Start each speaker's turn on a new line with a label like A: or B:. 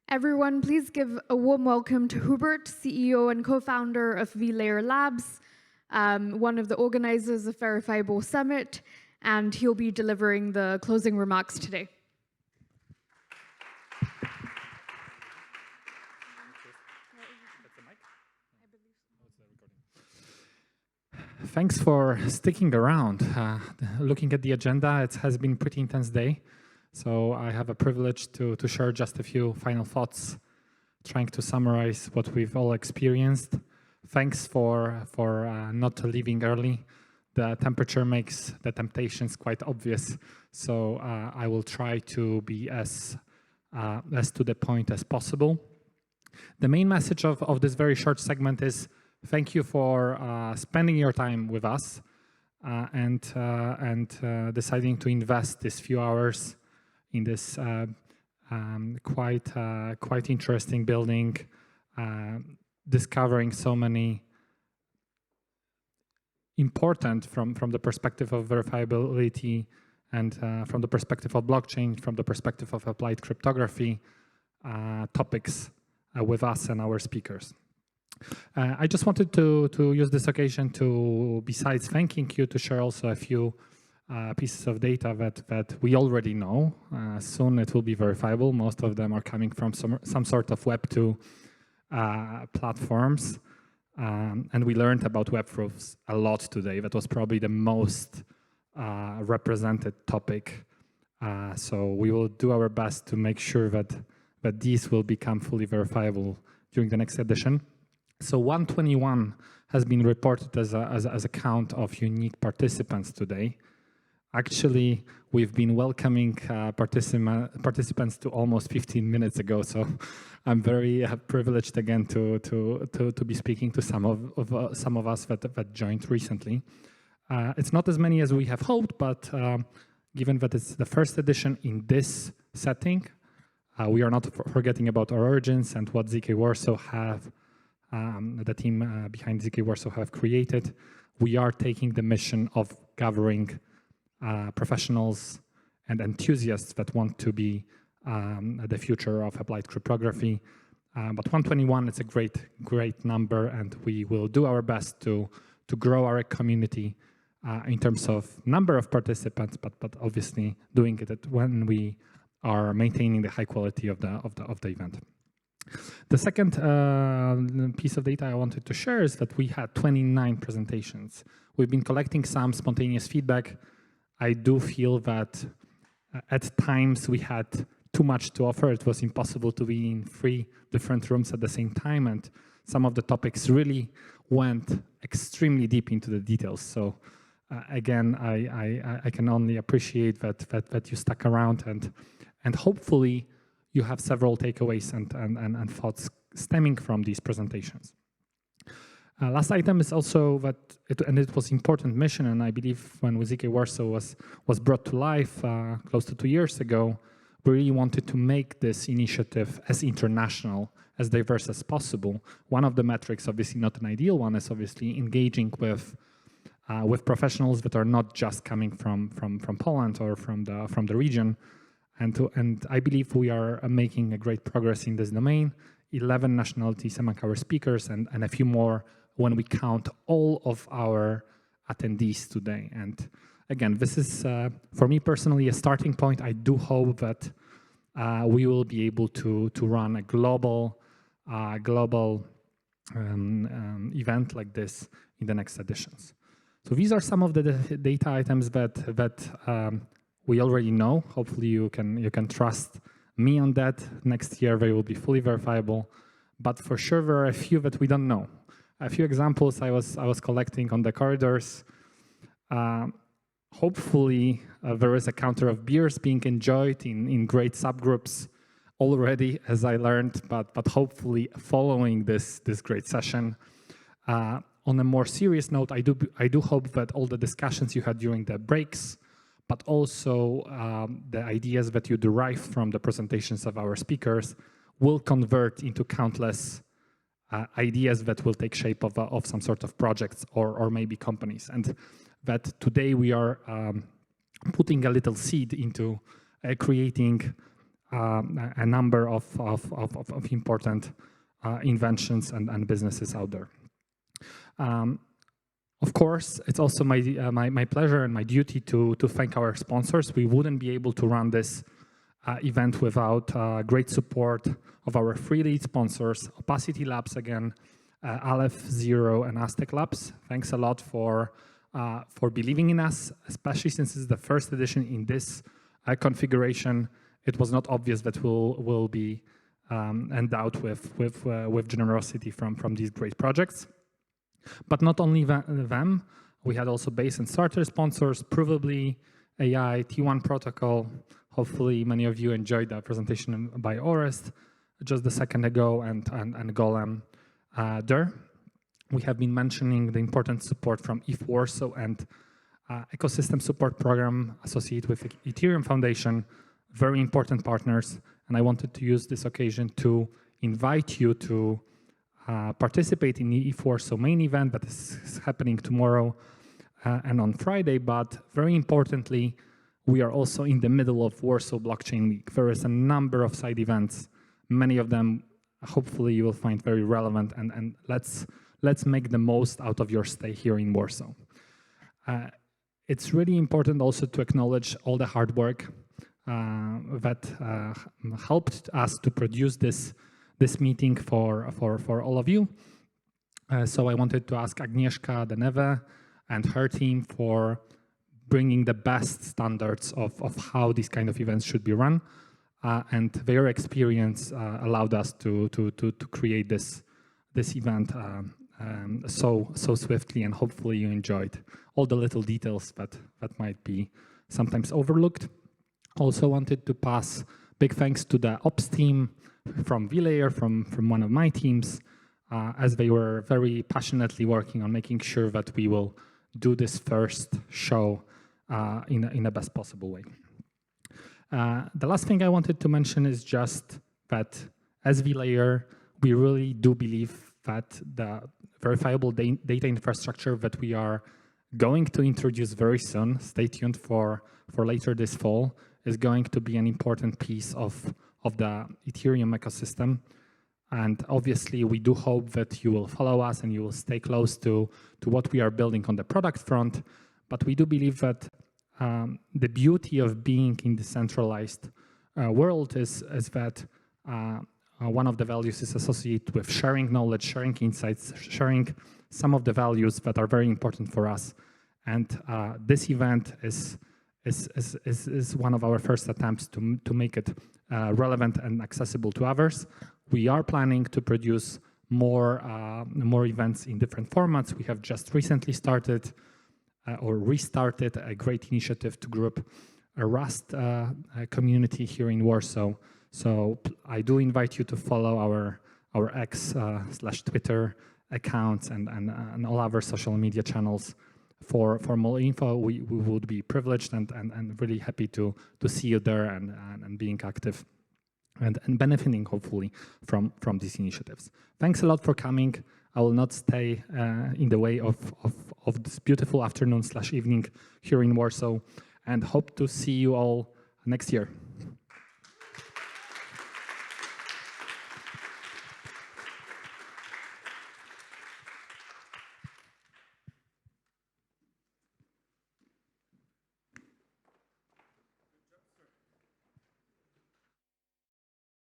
A: Everyone, please give a warm welcome to Hubert, CEO and co-founder of vlayer Labs, one of the organizers of Verifiable Summit, and he'll be delivering the closing remarks today.
B: Thanks for sticking around. Looking at the agenda, it has been a pretty intense day. So I have a privilege to share just a few final thoughts, trying to summarize what we've all experienced. Thanks for not leaving early. The temperature makes the temptations quite obvious. So I will try to be as to the point as possible. The main message of this very short segment is thank you for spending your time with us and deciding to invest these few hours in this quite interesting building, discovering so many important from the perspective of verifiability and from the perspective of blockchain, from the perspective of applied cryptography topics with us and our speakers. I just wanted to use this occasion to, besides thanking you, to share also a few pieces of data that we already know. Soon it will be verifiable. Most of them are coming from some sort of Web2 platforms. And we learned about web proofs a lot today. That was probably the most represented topic. So we will do our best to make sure that these will become fully verifiable during the next edition. So 121 has been reported as a count of unique participants today. Actually, we've been welcoming participants to almost 15 minutes ago, so I'm very privileged again to be speaking to some of us that joined recently. It's not as many as we have hoped, but given that it's the first edition in this setting, we are not forgetting about our origins and what ZK Warsaw have, the team behind ZK Warsaw have created. We are taking the mission of gathering professionals and enthusiasts that want to be the future of applied cryptography. But 121 is a great number, and we will do our best to grow our community in terms of number of participants, but obviously doing it when we are maintaining the high quality of the event. The second piece of data I wanted to share is that we had 29 presentations. We've been collecting some spontaneous feedback. I do feel that at times we had too much to offer. It was impossible to be in 3 different rooms at the same time, and some of the topics really went extremely deep into the details. So again, I can only appreciate that you stuck around, and hopefully you have several takeaways and thoughts stemming from these presentations. Last item is also that it was important mission, and I believe when ZK Warsaw was brought to life close to 2 years ago, we really wanted to make this initiative as international, as diverse as possible. One of the metrics, obviously not an ideal one, is obviously engaging with professionals that are not just coming from Poland or from the region, and I believe we are making a great progress in this domain. 11 nationalities among our speakers, and a few more when we count all of our attendees today. And again, this is, for me personally, a starting point. I do hope that we will be able to run a global event like this in the next editions. So these are some of the data items that we already know. Hopefully you can trust me on that. Next year they will be fully verifiable, but for sure there are a few that we don't know. A few examples I was collecting on the corridors. Hopefully there is a counter of beers being enjoyed in great subgroups already, as I learned, but hopefully following this great session. On a more serious note, I do hope that all the discussions you had during the breaks, but also the ideas that you derive from the presentations of our speakers will convert into countless ideas that will take shape of some sort of projects or maybe companies. And that today we are putting a little seed into creating a number of important inventions and businesses out there. Of course, it's also my pleasure and my duty to thank our sponsors. We wouldn't be able to run this event without great support of our 3 lead sponsors, Opacity Labs again, Aleph Zero, and Aztec Labs. Thanks a lot for believing in us, especially since it's the first edition in this configuration. It was not obvious that we'll be endowed with generosity from these great projects. But not only them, we had also base and starter sponsors, Provably, AI, T1 Protocol. Hopefully many of you enjoyed that presentation by Orest just a second ago, and Golem there. We have been mentioning the important support from ETH Warsaw and ecosystem support program associated with Ethereum Foundation, very important partners. And I wanted to use this occasion to invite you to participate in the ETH Warsaw main event that is happening tomorrow and on Friday. But very importantly, we are also in the middle of Warsaw Blockchain Week. There is a number of side events, many of them hopefully you will find very relevant, and let's make the most out of your stay here in Warsaw. It's really important also to acknowledge all the hard work that helped us to produce this meeting for all of you. So I wanted to ask Agnieszka Deneve and her team for bringing the best standards of how these kind of events should be run. And their experience allowed us to create this event so swiftly, and hopefully you enjoyed all the little details that might be sometimes overlooked. Also wanted to pass big thanks to the ops team from vlayer, from one of my teams, as they were very passionately working on making sure that we will do this first show in the best possible way. The last thing I wanted to mention is just that as vlayer, we really do believe that the verifiable data infrastructure that we are going to introduce very soon, stay tuned for later this fall, is going to be an important piece of the Ethereum ecosystem. And obviously, we do hope that you will follow us and you will stay close to what we are building on the product front. But we do believe that the beauty of being in the decentralized world is that one of the values is associated with sharing knowledge, sharing insights, sharing some of the values that are very important for us. And this event is one of our first attempts to make it relevant and accessible to others. We are planning to produce more events in different formats. We have just recently started or restarted a great initiative to group a Rust community here in Warsaw. So I do invite you to follow our X/Twitter accounts and all other social media channels for more info. We would be privileged and really happy to see you there and being active and benefiting hopefully from these initiatives. Thanks a lot for coming. I will not stay in the way of this beautiful afternoon/evening here in Warsaw, and hope to see you all next year.